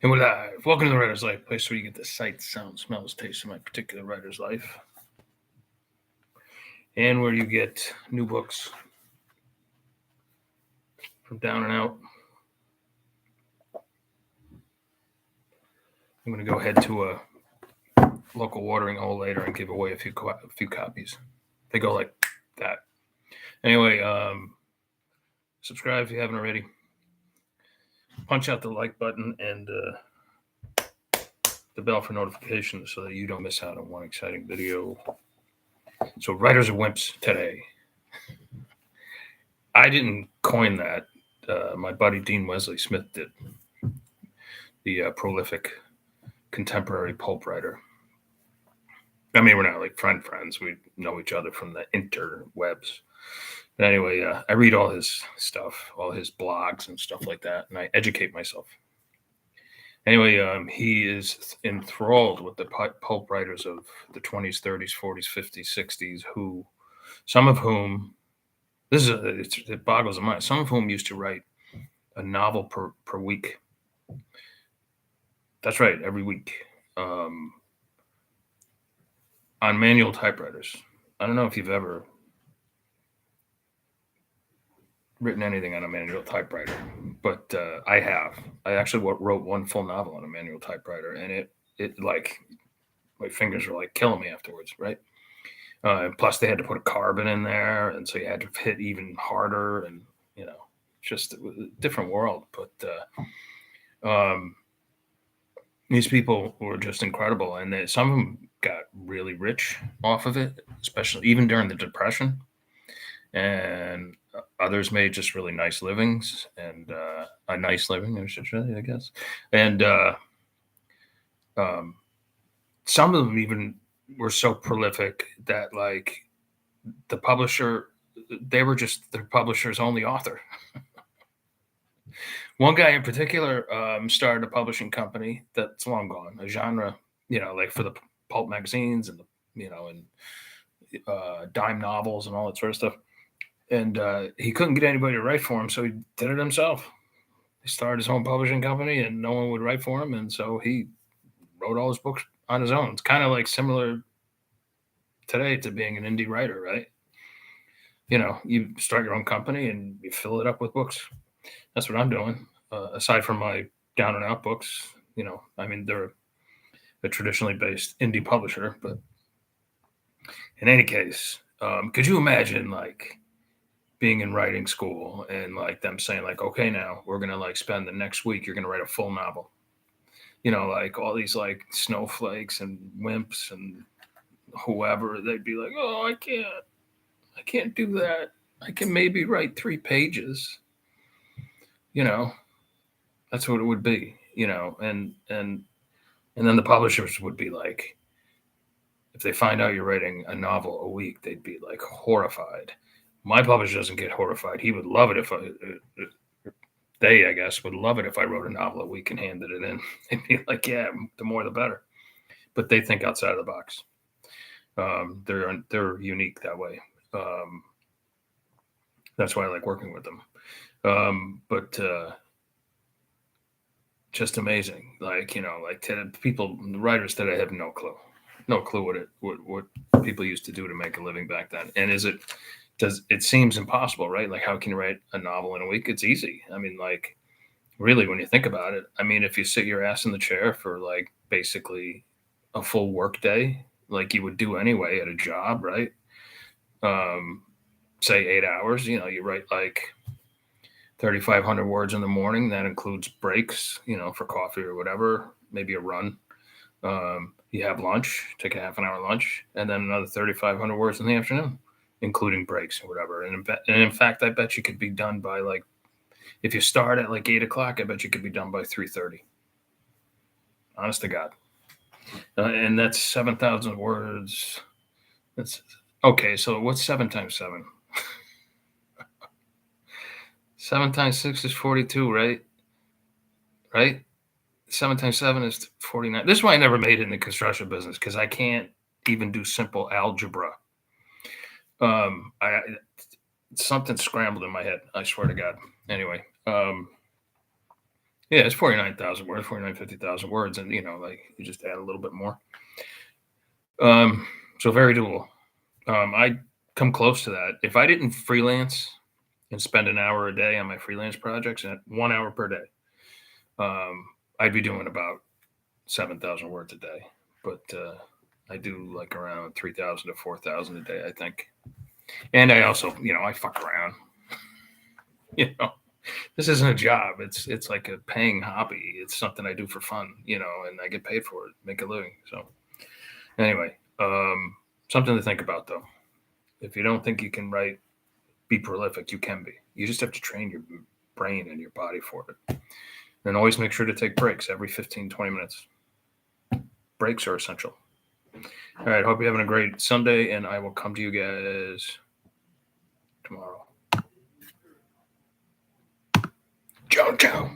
And we're live. Welcome to the Writer's Life, place where you get the sight, sound, smells, taste of my particular writer's life. And where you get new books from down and out. I'm going to go head to a local watering hole later and give away a few copies. They go like that. Anyway, subscribe if you haven't already. Punch out the like button and the bell for notifications so that you don't miss out on one exciting video. So, writers are wimps today. I didn't coin that. My buddy Dean Wesley Smith did. The prolific contemporary pulp writer. I mean, we're not like friends. We know each other from the interwebs. But anyway, I read all his stuff, all his blogs and stuff like that, and I educate myself. Anyway, he is enthralled with the pulp writers of the 20s, 30s, 40s, 50s, 60s, some of whom, it boggles the mind, some of whom used to write a novel per week. That's right, every week. On manual typewriters. I don't know if you've ever written anything on a manual typewriter, but I have. I actually wrote one full novel on a manual typewriter, and it like my fingers were like killing me afterwards, right? Plus, they had to put a carbon in there, and so you had to hit even harder, and just a different world. But these people were just incredible, and some of them got really rich off of it, especially even during the Depression. And others made just really nice livings, and a nice living, I should say, I guess. And some of them even were so prolific that, like, the publisher, they were just their publisher's only author. One guy in particular started a publishing company that's long gone, a genre, like for the pulp magazines and and dime novels and all that sort of stuff. And he couldn't get anybody to write for him, so he did it himself. He started his own publishing company, and no one would write for him, and so he wrote all his books on his own. It's kind of like similar today to being an indie writer, right? You start your own company and you fill it up with books. That's what I'm doing. Aside from my down and out books, I mean, they're a traditionally based indie publisher, but in any case, could you imagine like being in writing school and like them saying like, okay, now we're going to like spend the next week, you're going to write a full novel, like all these like snowflakes and wimps and whoever, they'd be like, oh, I can't do that. I can maybe write 3 pages, that's what it would be, and then the publishers would be like, if they find out you're writing a novel a week, they'd be like horrified. My publisher doesn't get horrified. He would love it if I guess, would love it if I wrote a novel a week and handed it in. They'd be like, yeah, the more the better. But they think outside of the box. They're unique that way. That's why I like working with them. But just amazing. Like, people, the writers today have no clue what people used to do to make a living back then. And it seems impossible, right? Like, how can you write a novel in a week? It's easy. I mean, like, really, when you think about it, I mean, if you sit your ass in the chair for like basically a full work day, like you would do anyway at a job, right? Say 8 hours, you write like 3,500 words in the morning. That includes breaks, for coffee or whatever, maybe a run. You have lunch, take a half an hour lunch, and then another 3,500 words in the afternoon, including breaks or whatever. And in fact, I bet you could be done by like, if you start at like 8 o'clock, I bet you could be done by 3:30. Honest to God. And that's 7,000 words. That's okay. So what's 7 times 7? 7 times 6 is 42, right? Right? 7 times 7 is 49. This is why I never made it in the construction business, because I can't even do simple algebra. Something scrambled in my head, I swear to God. Anyway, Yeah, it's 49,000 words, 50,000 words, and like you just add a little bit more. So very doable. I come close to that. If I didn't freelance and spend an hour a day on my freelance projects and 1 hour per day, I'd be doing about 7,000 words a day. But I do like around 3,000 to 4,000 a day, I think. And I also, I fuck around. You know, this isn't a job. It's like a paying hobby. It's something I do for fun, and I get paid for it, make a living. So anyway, something to think about though. If you don't think you can write, be prolific, you can be. You just have to train your brain and your body for it. And always make sure to take breaks every 15, 20 minutes. Breaks are essential. All right. Hope you're having a great Sunday, and I will come to you guys tomorrow. Ciao, ciao.